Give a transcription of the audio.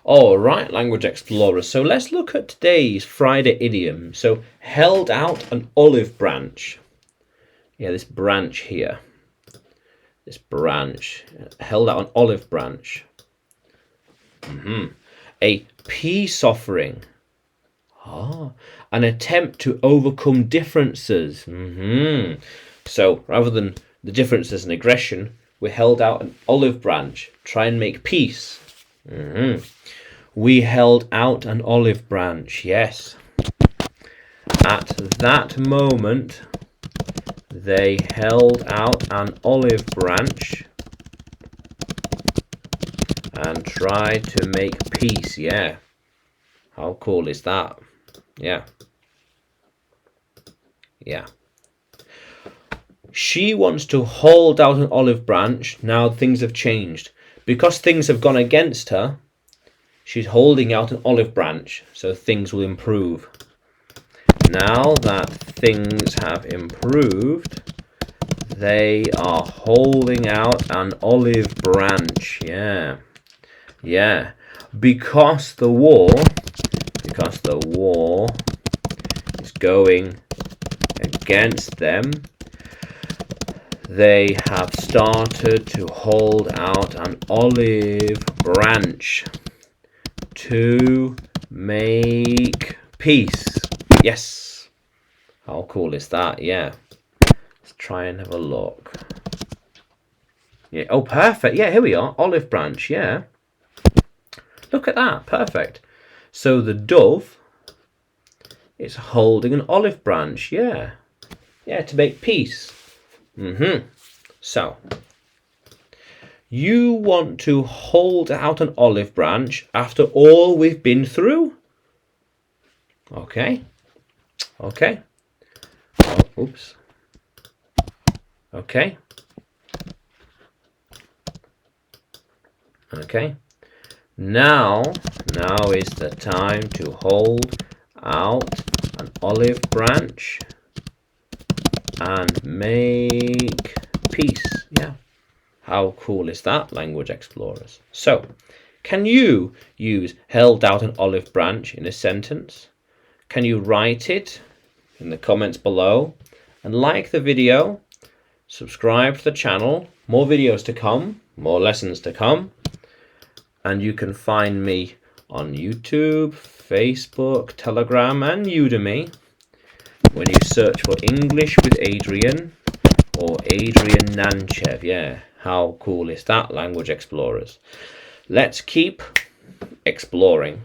All right, language explorers. So let's look at today's Friday idiom. So held out an olive branch. Yeah, this branch here. This branch. Held out an olive branch. A peace offering. An attempt to overcome differences. So rather than the differences and aggression, we held out an olive branch. Try and make peace. We held out an olive branch, yes. At that moment, they held out an olive branch and tried to make peace, yeah. How cool is that? Yeah. Yeah. She wants to hold out an olive branch. Now things have changed. Because things have gone against her, she's holding out an olive branch, so things will improve. Now that things have improved, they are holding out an olive branch. Yeah. Yeah. Because the war is going against them, they have started to hold out an olive branch to make peace. Yes. How cool is that? Yeah. Let's try and have a look. Yeah. Oh, perfect. Yeah, here we are. Olive branch. Yeah. Look at that. Perfect. So the dove is holding an olive branch. Yeah. Yeah, to make peace. So, you want to hold out an olive branch after all we've been through? Okay. Okay. Oh, oops. Okay. Okay. Now is the time to hold out an olive branch and make peace. Yeah. How cool is that, language explorers? So, can you use held out an olive branch in a sentence? Can you write it in the comments below? And like the video, subscribe to the channel. More videos to come, more lessons to come. And you can find me on YouTube, Facebook, Telegram, and Udemy when you search for English with Adrian or Adrian Nanchev. Yeah, how cool is that, language explorers? Let's keep exploring.